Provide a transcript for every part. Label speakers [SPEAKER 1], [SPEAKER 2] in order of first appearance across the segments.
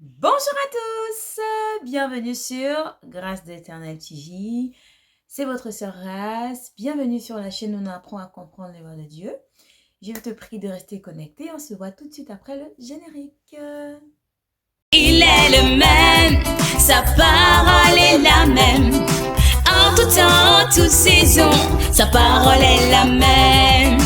[SPEAKER 1] Bonjour à tous, bienvenue sur Grâce d'Éternel TV. C'est votre sœur Ras. Bienvenue sur la chaîne où on apprend à comprendre les voies de Dieu. Je te prie de rester connecté. On se voit tout de suite après le générique.
[SPEAKER 2] Il est le même, sa parole est la même. En tout temps, en toute saison, sa parole est la même.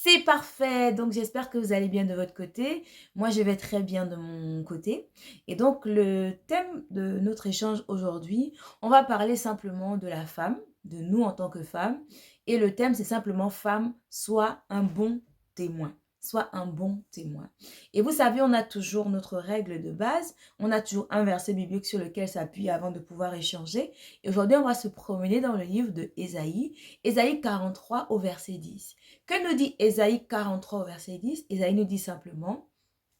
[SPEAKER 1] C'est parfait, donc j'espère que vous allez bien de votre côté. Moi, je vais très bien de mon côté. Et donc, le thème de notre échange aujourd'hui, on va parler simplement de la femme, de nous en tant que femmes. Et le thème, c'est simplement femme, sois un bon témoin. Sois un bon témoin. Et vous savez, on a toujours notre règle de base. On a toujours un verset biblique sur lequel s'appuyer avant de pouvoir échanger. Et aujourd'hui, on va se promener dans le livre de Ésaïe, Ésaïe 43 au verset 10. Que nous dit Ésaïe 43 au verset 10? Ésaïe nous dit simplement,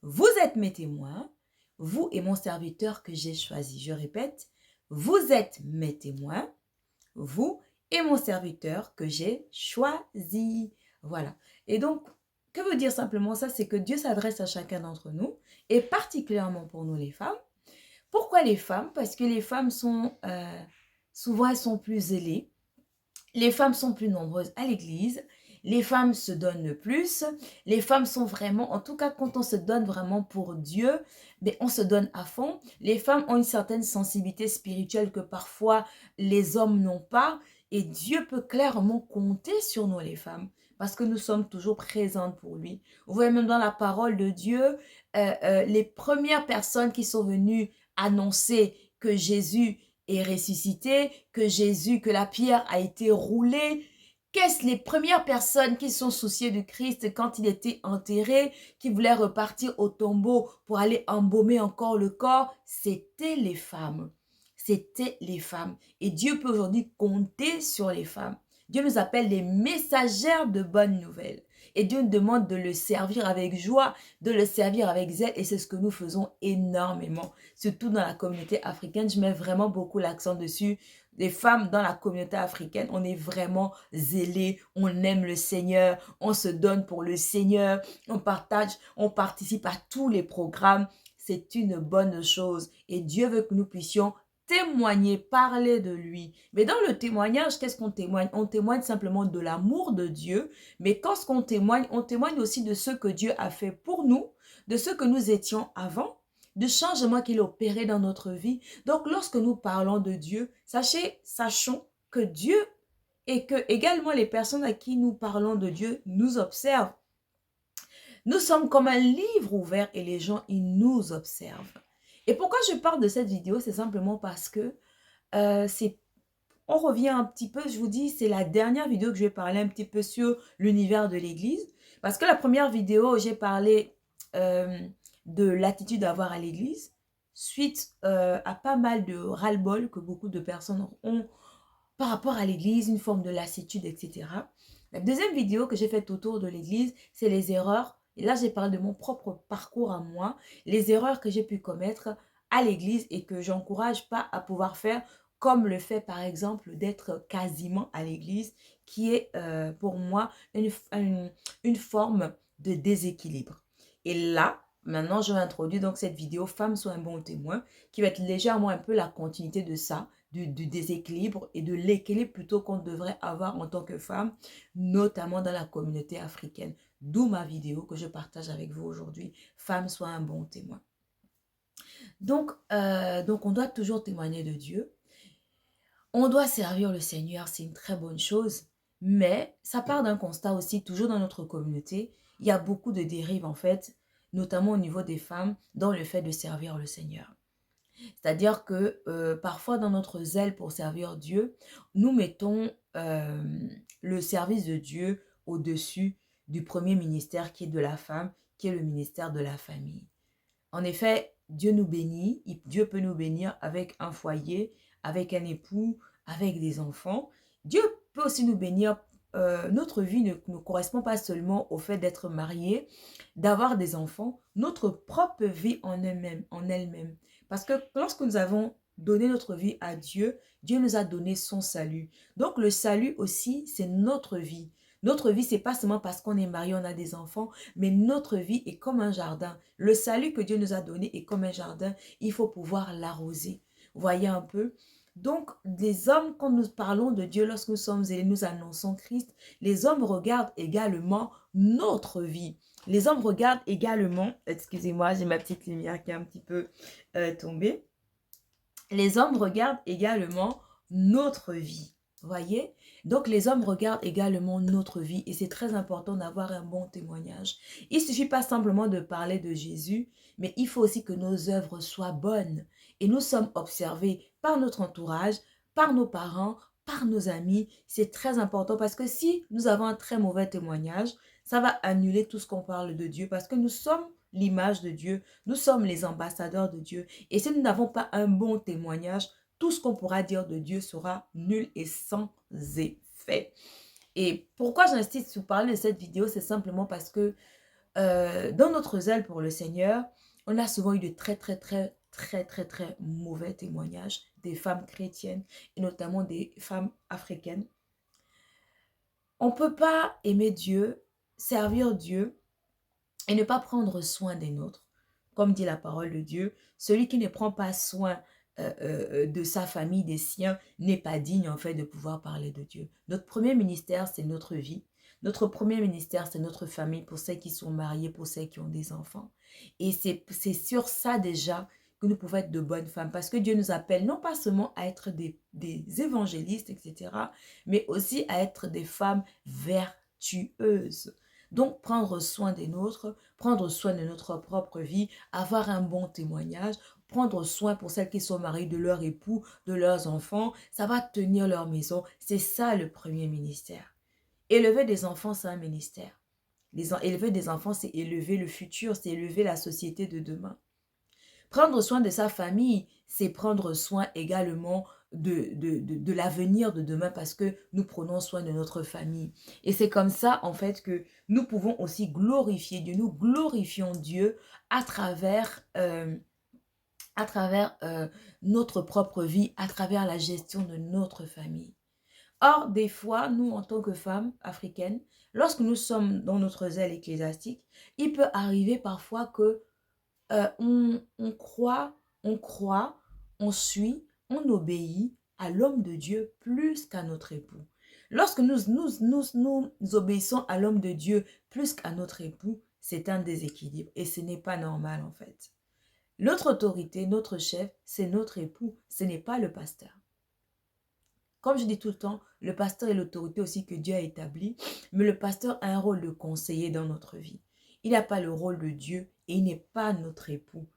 [SPEAKER 1] vous êtes mes témoins, vous et mon serviteur que j'ai choisi. Je répète, vous êtes mes témoins, vous et mon serviteur que j'ai choisi. Voilà. Et donc, que veut dire simplement ça? C'est que Dieu s'adresse à chacun d'entre nous, et particulièrement pour nous les femmes. Pourquoi les femmes? Parce que les femmes sont, souvent elles sont plus zélées. Les femmes sont plus nombreuses à l'église. Les femmes se donnent le plus. Les femmes sont vraiment, en tout cas quand on se donne vraiment pour Dieu, mais on se donne à fond. Les femmes ont une certaine sensibilité spirituelle que parfois les hommes n'ont pas. Et Dieu peut clairement compter sur nous les femmes, parce que nous sommes toujours présentes pour lui. Vous voyez même dans la parole de Dieu, les premières personnes qui sont venues annoncer que Jésus est ressuscité, que la pierre a été roulée. Qu'est-ce les premières personnes qui sont souciées du Christ quand il était enterré, qui voulaient repartir au tombeau pour aller embaumer encore le corps? C'était les femmes. C'était les femmes. Et Dieu peut aujourd'hui compter sur les femmes. Dieu nous appelle les messagères de bonnes nouvelles. Et Dieu nous demande de le servir avec joie, de le servir avec zèle. Et c'est ce que nous faisons énormément. Surtout dans la communauté africaine, je mets vraiment beaucoup l'accent dessus. Les femmes dans la communauté africaine, on est vraiment zélés, on aime le Seigneur, on se donne pour le Seigneur, on partage, on participe à tous les programmes. C'est une bonne chose et Dieu veut que nous puissions témoigner, parler de lui. Mais dans le témoignage, qu'est-ce qu'on témoigne? On témoigne simplement de l'amour de Dieu, mais quand on témoigne aussi de ce que Dieu a fait pour nous, de ce que nous étions avant, de changement qu'il a opéré dans notre vie. Donc, lorsque nous parlons de Dieu, sachons que Dieu et que également les personnes à qui nous parlons de Dieu nous observent. Nous sommes comme un livre ouvert et les gens, ils nous observent. Et pourquoi je parle de cette vidéo? C'est simplement parce que on revient un petit peu, je vous dis, c'est la dernière vidéo que je vais parler un petit peu sur l'univers de l'Église. Parce que la première vidéo, j'ai parlé de l'attitude à avoir à l'Église, suite à pas mal de ras-le-bol que beaucoup de personnes ont par rapport à l'Église, une forme de lassitude, etc. La deuxième vidéo que j'ai faite autour de l'Église, c'est les erreurs. Et là, j'ai parlé de mon propre parcours à moi, les erreurs que j'ai pu commettre à l'Église et que j'encourage pas à pouvoir faire, comme le fait par exemple d'être quasiment à l'Église, qui est pour moi une forme de déséquilibre. Et là, maintenant, je vais introduire donc cette vidéo Femme soit un bon témoin, qui va être légèrement un peu la continuité de ça, du déséquilibre et de l'équilibre plutôt qu'on devrait avoir en tant que femme, notamment dans la communauté africaine. D'où ma vidéo que je partage avec vous aujourd'hui. Femme soit un bon témoin. Donc, on doit toujours témoigner de Dieu. On doit servir le Seigneur, c'est une très bonne chose. Mais ça part d'un constat aussi, toujours dans notre communauté, il y a beaucoup de dérives en fait, notamment au niveau des femmes, dans le fait de servir le Seigneur. C'est-à-dire que parfois dans notre zèle pour servir Dieu, nous mettons le service de Dieu au-dessus du premier ministère qui est de la femme, qui est le ministère de la famille. En effet, Dieu nous bénit, Dieu peut nous bénir avec un foyer, avec un époux, avec des enfants. Dieu peut aussi nous bénir. Notre vie ne correspond pas seulement au fait d'être marié, d'avoir des enfants, notre propre vie en elle-même. Parce que lorsque nous avons donné notre vie à Dieu, Dieu nous a donné son salut. Donc le salut aussi, c'est notre vie. Notre vie, c'est pas seulement parce qu'on est marié, on a des enfants, mais notre vie est comme un jardin. Le salut que Dieu nous a donné est comme un jardin. Il faut pouvoir l'arroser. Voyez un peu. Donc, les hommes, quand nous parlons de Dieu, lorsque nous sommes et nous annonçons Christ, les hommes regardent également notre vie. Les hommes regardent également, excusez-moi, j'ai ma petite lumière qui est un petit peu tombée. Les hommes regardent également notre vie. Voyez? Donc, les hommes regardent également notre vie et c'est très important d'avoir un bon témoignage. Il ne suffit pas simplement de parler de Jésus, mais il faut aussi que nos œuvres soient bonnes. Et nous sommes observés par notre entourage, par nos parents, par nos amis. C'est très important parce que si nous avons un très mauvais témoignage, ça va annuler tout ce qu'on parle de Dieu parce que nous sommes l'image de Dieu, nous sommes les ambassadeurs de Dieu. Et si nous n'avons pas un bon témoignage, tout ce qu'on pourra dire de Dieu sera nul et sans effet. Et pourquoi j'insiste sur parler de cette vidéo, c'est simplement parce que dans notre zèle pour le Seigneur, on a souvent eu de très mauvais témoignages des femmes chrétiennes et notamment des femmes africaines. On ne peut pas aimer Dieu, servir Dieu et ne pas prendre soin des nôtres. Comme dit la parole de Dieu, celui qui ne prend pas soin de sa famille, des siens, n'est pas digne en fait de pouvoir parler de Dieu. Notre premier ministère, c'est notre vie. Notre premier ministère, c'est notre famille, pour celles qui sont mariées, pour celles qui ont des enfants. Et c'est sur ça déjà que nous pouvons être de bonnes femmes, parce que Dieu nous appelle non pas seulement à être des évangélistes, etc., mais aussi à être des femmes vertueuses. Donc, prendre soin des nôtres, prendre soin de notre propre vie, avoir un bon témoignage, prendre soin pour celles qui sont mariées de leur époux, de leurs enfants, ça va tenir leur maison. C'est ça le premier ministère. Élever des enfants, c'est un ministère. Élever des enfants, c'est élever le futur, c'est élever la société de demain. Prendre soin de sa famille, c'est prendre soin également de l'avenir de demain parce que nous prenons soin de notre famille. Et c'est comme ça, en fait, que nous pouvons aussi glorifier Dieu. Nous glorifions Dieu à travers notre propre vie, à travers la gestion de notre famille. Or, des fois, nous, en tant que femmes africaines, lorsque nous sommes dans notre zèle ecclésiastique, il peut arriver parfois que on croit, on suit, on obéit à l'homme de Dieu plus qu'à notre époux. Lorsque nous obéissons à l'homme de Dieu plus qu'à notre époux, c'est un déséquilibre et ce n'est pas normal en fait. Notre autorité, notre chef, c'est notre époux, ce n'est pas le pasteur. Comme je dis tout le temps, le pasteur est l'autorité aussi que Dieu a établie, mais le pasteur a un rôle de conseiller dans notre vie. Il n'a pas le rôle de Dieu et il n'est pas notre époux.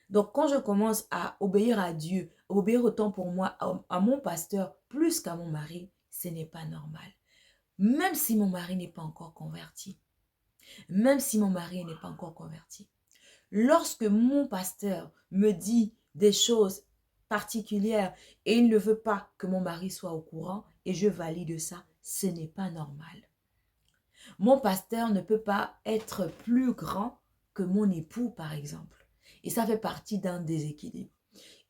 [SPEAKER 1] Donc, quand je commence à obéir à Dieu, obéir autant pour moi, à mon pasteur, plus qu'à mon mari, ce n'est pas normal. Même si mon mari n'est pas encore converti. Même si mon mari n'est pas encore converti. Lorsque mon pasteur me dit des choses particulière et il ne veut pas que mon mari soit au courant et je valide ça, ce n'est pas normal. Mon pasteur ne peut pas être plus grand que mon époux, par exemple. Et ça fait partie d'un déséquilibre.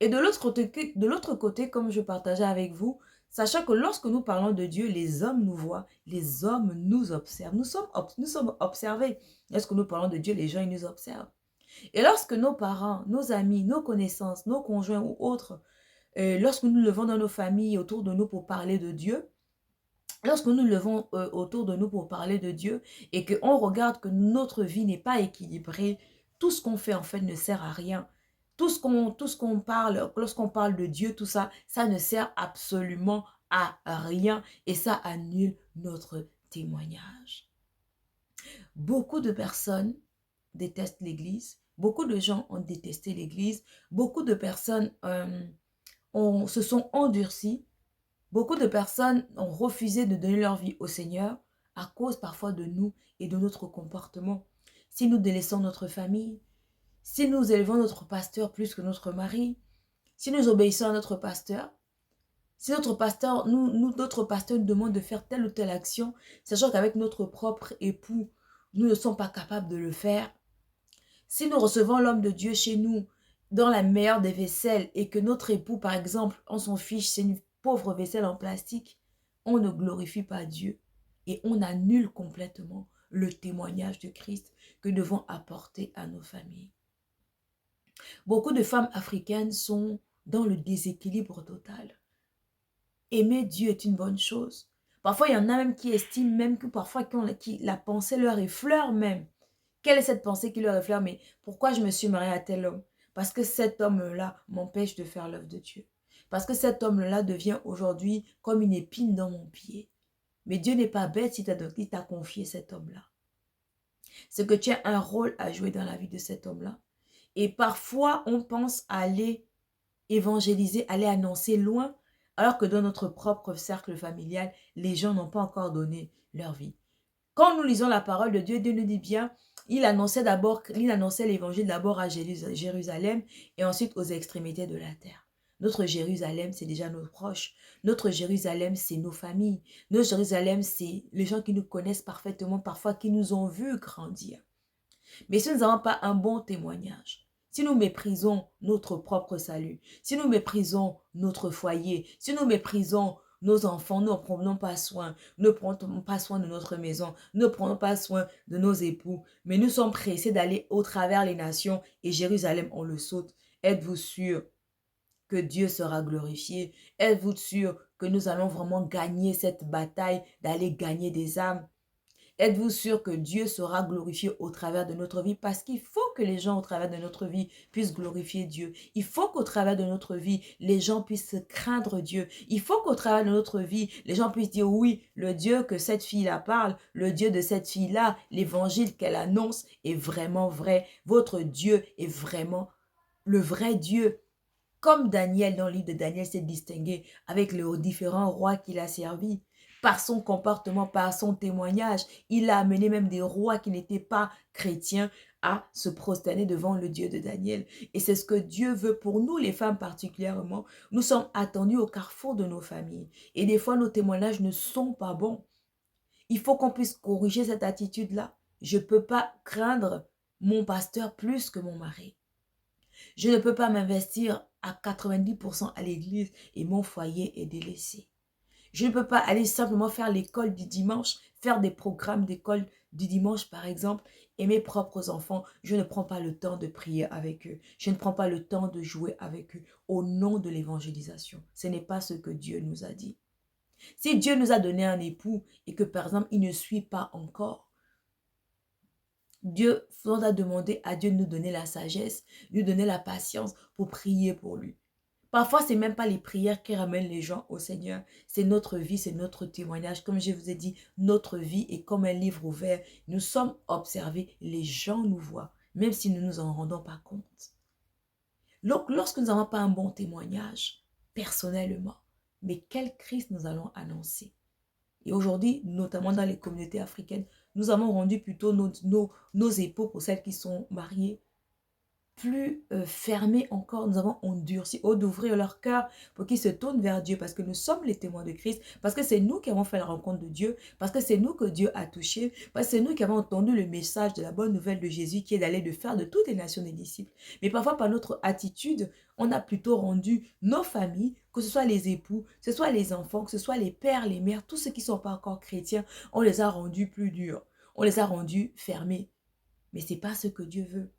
[SPEAKER 1] Et de l'autre côté, comme je partageais avec vous, sachant que lorsque nous parlons de Dieu, les hommes nous voient, les hommes nous observent. Nous sommes observés. Lorsque nous parlons de Dieu, les gens ils nous observent. Et lorsque nos parents, nos amis, nos connaissances, nos conjoints ou autres, lorsque nous levons dans nos familles autour de nous pour parler de Dieu, lorsque nous levons autour de nous pour parler de Dieu et qu'on regarde que notre vie n'est pas équilibrée, tout ce qu'on fait en fait ne sert à rien. Tout ce qu'on parle, lorsqu'on parle de Dieu, tout ça, ça ne sert absolument à rien et ça annule notre témoignage. Beaucoup de personnes détestent l'Église. Beaucoup de gens ont détesté l'Église. Beaucoup de personnes se sont endurcies. Beaucoup de personnes ont refusé de donner leur vie au Seigneur à cause parfois de nous et de notre comportement. Si nous délaissons notre famille, si nous élevons notre pasteur plus que notre mari, si nous obéissons à notre pasteur, si notre pasteur nous demande de faire telle ou telle action, sachant qu'avec notre propre époux, nous ne sommes pas capables de le faire. Si nous recevons l'homme de Dieu chez nous dans la meilleure des vaisselles et que notre époux, par exemple, on s'en fiche, c'est une pauvre vaisselle en plastique, on ne glorifie pas Dieu et on annule complètement le témoignage de Christ que nous devons apporter à nos familles. Beaucoup de femmes africaines sont dans le déséquilibre total. Aimer Dieu est une bonne chose. Parfois, il y en a même qui estiment même que parfois la pensée leur effleure même. Quelle est cette pensée qui leur effleure? Mais pourquoi je me suis mariée à tel homme? Parce que cet homme-là m'empêche de faire l'œuvre de Dieu. Parce que cet homme-là devient aujourd'hui comme une épine dans mon pied. Mais Dieu n'est pas bête si il t'a confié cet homme-là. C'est que tu as un rôle à jouer dans la vie de cet homme-là. Et parfois, on pense à aller évangéliser, aller annoncer loin, alors que dans notre propre cercle familial, les gens n'ont pas encore donné leur vie. Quand nous lisons la parole de Dieu, Dieu nous dit bien, il annonçait l'évangile d'abord à Jérusalem et ensuite aux extrémités de la terre. Notre Jérusalem, c'est déjà nos proches. Notre Jérusalem, c'est nos familles. Notre Jérusalem, c'est les gens qui nous connaissent parfaitement, parfois qui nous ont vus grandir. Mais si nous n'avons pas un bon témoignage, si nous méprisons notre propre salut, si nous méprisons notre foyer, si nous méprisons nos enfants, nous ne prenons pas soin, ne prenons pas soin de notre maison, ne prenons pas soin de nos époux, mais nous sommes pressés d'aller au travers les nations et Jérusalem, on le saute. Êtes-vous sûr que Dieu sera glorifié? Êtes-vous sûr que nous allons vraiment gagner cette bataille d'aller gagner des âmes? Êtes-vous sûr que Dieu sera glorifié au travers de notre vie? Parce qu'il faut que les gens au travers de notre vie puissent glorifier Dieu. Il faut qu'au travers de notre vie, les gens puissent craindre Dieu. Il faut qu'au travers de notre vie, les gens puissent dire oui, le Dieu que cette fille-là parle, le Dieu de cette fille-là, l'évangile qu'elle annonce est vraiment vrai. Votre Dieu est vraiment le vrai Dieu. Comme Daniel, dans le livre de Daniel, s'est distingué avec les différents rois qu'il a servis. Par son comportement, par son témoignage, il a amené même des rois qui n'étaient pas chrétiens à se prosterner devant le Dieu de Daniel. Et c'est ce que Dieu veut pour nous, les femmes particulièrement. Nous sommes attendus au carrefour de nos familles. Et des fois, nos témoignages ne sont pas bons. Il faut qu'on puisse corriger cette attitude-là. Je ne peux pas craindre mon pasteur plus que mon mari. Je ne peux pas m'investir à 90% à l'église et mon foyer est délaissé. Je ne peux pas aller simplement faire l'école du dimanche, faire des programmes d'école du dimanche par exemple, et mes propres enfants, je ne prends pas le temps de prier avec eux. Je ne prends pas le temps de jouer avec eux au nom de l'évangélisation. Ce n'est pas ce que Dieu nous a dit. Si Dieu nous a donné un époux et que par exemple, il ne suit pas encore, Dieu a demandé à Dieu de nous donner la sagesse, de nous donner la patience pour prier pour lui. Parfois, ce n'est même pas les prières qui ramènent les gens au Seigneur. C'est notre vie, c'est notre témoignage. Comme je vous ai dit, notre vie est comme un livre ouvert. Nous sommes observés, les gens nous voient, même si nous ne nous en rendons pas compte. Donc, lorsque nous n'avons pas un bon témoignage, personnellement, mais quel Christ nous allons annoncer? Et aujourd'hui, notamment dans les communautés africaines, nous avons rendu plutôt nos époux, pour celles qui sont mariées, plus fermés encore. Nous avons endurci, d'ouvrir leur cœur pour qu'ils se tournent vers Dieu, parce que nous sommes les témoins de Christ, parce que c'est nous qui avons fait la rencontre de Dieu, parce que c'est nous que Dieu a touché, parce que c'est nous qui avons entendu le message de la bonne nouvelle de Jésus qui est d'aller de faire de toutes les nations des disciples. Mais parfois, par notre attitude, on a plutôt rendu nos familles, que ce soit les époux, que ce soit les enfants, que ce soit les pères, les mères, tous ceux qui ne sont pas encore chrétiens, on les a rendus plus durs, on les a rendus fermés. Mais ce n'est pas ce que Dieu veut.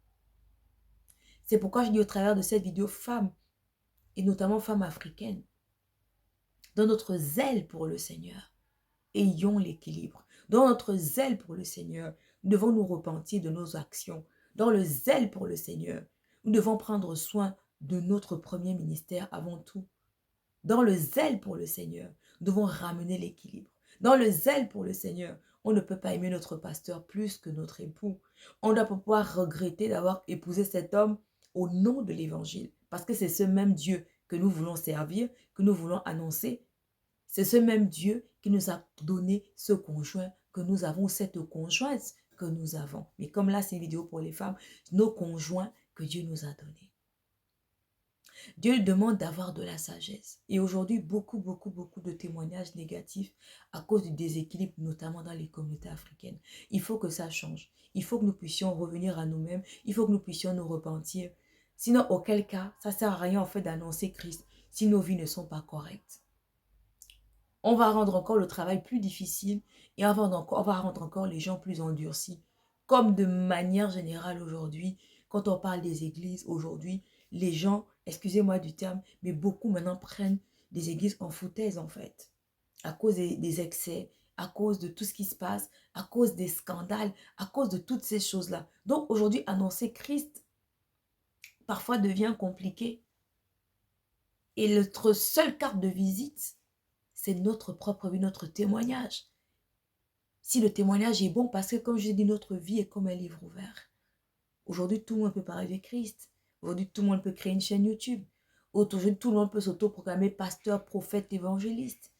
[SPEAKER 1] C'est pourquoi je dis au travers de cette vidéo, femmes, et notamment femmes africaines, dans notre zèle pour le Seigneur, ayons l'équilibre. Dans notre zèle pour le Seigneur, nous devons nous repentir de nos actions. Dans le zèle pour le Seigneur, nous devons prendre soin de notre premier ministère avant tout. Dans le zèle pour le Seigneur, nous devons ramener l'équilibre. Dans le zèle pour le Seigneur, on ne peut pas aimer notre pasteur plus que notre époux. On doit pouvoir regretter d'avoir épousé cet homme au nom de l'évangile. Parce que c'est ce même Dieu que nous voulons servir, que nous voulons annoncer. C'est ce même Dieu qui nous a donné ce conjoint que nous avons, cette conjointe que nous avons. Mais comme là, c'est une vidéo pour les femmes, nos conjoints que Dieu nous a donnés. Dieu demande d'avoir de la sagesse. Et aujourd'hui, beaucoup de témoignages négatifs à cause du déséquilibre, notamment dans les communautés africaines. Il faut que ça change. Il faut que nous puissions revenir à nous-mêmes. Il faut que nous puissions nous repentir. Sinon, auquel cas, ça ne sert à rien en fait d'annoncer Christ si nos vies ne sont pas correctes. On va rendre encore le travail plus difficile et on va rendre encore les gens plus endurcis. Comme de manière générale aujourd'hui, quand on parle des églises aujourd'hui, les gens, excusez-moi du terme, mais beaucoup maintenant prennent des églises en foutaise en fait, à cause des excès, à cause de tout ce qui se passe, à cause des scandales, à cause de toutes ces choses-là. Donc aujourd'hui, annoncer Christ parfois devient compliqué. Et notre seule carte de visite, c'est notre propre vie, notre témoignage. Si le témoignage est bon, parce que comme je l'ai dit, notre vie est comme un livre ouvert. Aujourd'hui, tout le monde peut parler de Christ. Aujourd'hui, tout le monde peut créer une chaîne YouTube. Aujourd'hui, tout le monde peut s'autoproclamer pasteur, prophète, évangéliste.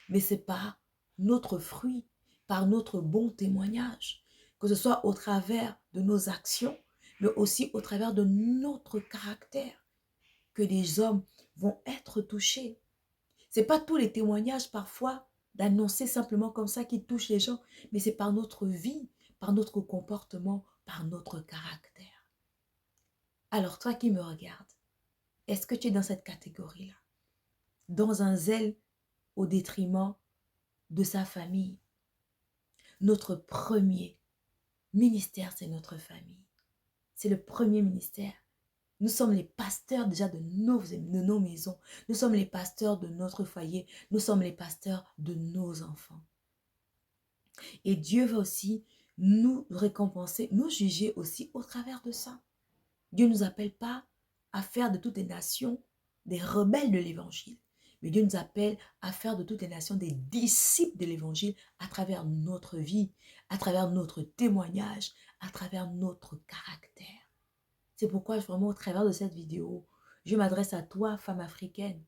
[SPEAKER 1] Mais c'est par notre fruit, par notre bon témoignage, que ce soit au travers de nos actions, mais aussi au travers de notre caractère, que les hommes vont être touchés. Ce n'est pas tous les témoignages parfois d'annoncer simplement comme ça qui touchent les gens, mais c'est par notre vie, par notre comportement, par notre caractère. Alors toi qui me regardes, est-ce que tu es dans cette catégorie-là? Dans un zèle au détriment de sa famille? Notre premier ministère, c'est notre famille. C'est le premier ministère. Nous sommes les pasteurs déjà de nos maisons. Nous sommes les pasteurs de notre foyer. Nous sommes les pasteurs de nos enfants. Et Dieu va aussi nous récompenser, nous juger aussi au travers de ça. Dieu ne nous appelle pas à faire de toutes les nations des rebelles de l'évangile. Mais Dieu nous appelle à faire de toutes les nations des disciples de l'évangile à travers notre vie, à travers notre témoignage, à travers notre caractère. C'est pourquoi vraiment au travers de cette vidéo, je m'adresse à toi, femme africaine.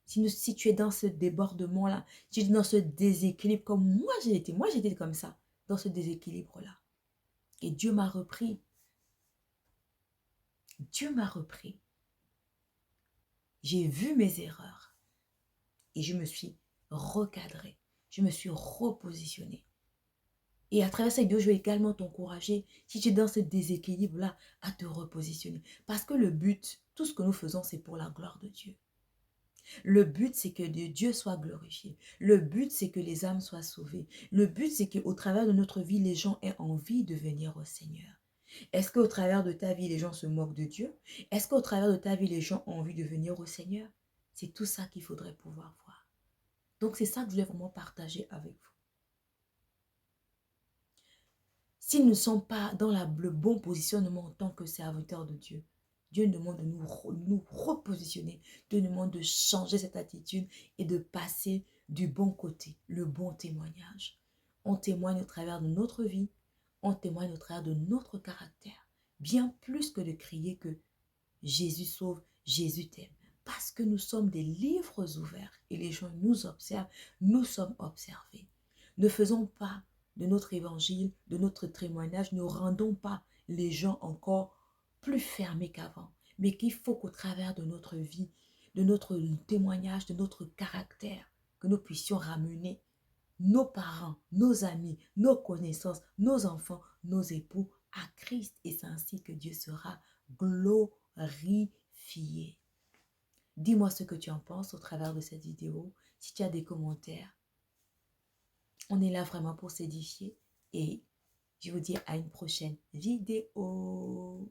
[SPEAKER 1] Si tu es dans ce débordement-là, si tu es dans ce déséquilibre comme moi j'étais comme ça, dans ce déséquilibre-là. Et Dieu m'a repris. Dieu m'a repris. J'ai vu mes erreurs et je me suis recadrée. Je me suis repositionnée. Et à travers cette vidéo, je vais également t'encourager, si tu es dans ce déséquilibre-là, à te repositionner. Parce que le but, tout ce que nous faisons, c'est pour la gloire de Dieu. Le but, c'est que Dieu soit glorifié. Le but, c'est que les âmes soient sauvées. Le but, c'est qu'au travers de notre vie, les gens aient envie de venir au Seigneur. Est-ce qu'au travers de ta vie, les gens se moquent de Dieu? Est-ce qu'au travers de ta vie, les gens ont envie de venir au Seigneur? C'est tout ça qu'il faudrait pouvoir voir. Donc, c'est ça que je voulais vraiment partager avec vous. Si nous ne sommes pas dans le bon positionnement en tant que serviteurs de Dieu, Dieu nous demande de nous repositionner, Dieu nous demande de changer cette attitude et de passer du bon côté, le bon témoignage. On témoigne au travers de notre vie, on témoigne au travers de notre caractère, bien plus que de crier que Jésus sauve, Jésus t'aime. Parce que nous sommes des livres ouverts et les gens nous observent, nous sommes observés. Ne faisons pas de notre évangile, de notre témoignage, ne rendons pas les gens encore plus fermés qu'avant. Mais qu'il faut qu'au travers de notre vie, de notre témoignage, de notre caractère, que nous puissions ramener nos parents, nos amis, nos connaissances, nos enfants, nos époux à Christ. Et c'est ainsi que Dieu sera glorifié. Dis-moi ce que tu en penses au travers de cette vidéo. Si tu as des commentaires, on est là vraiment pour s'édifier. Et je vous dis à une prochaine vidéo.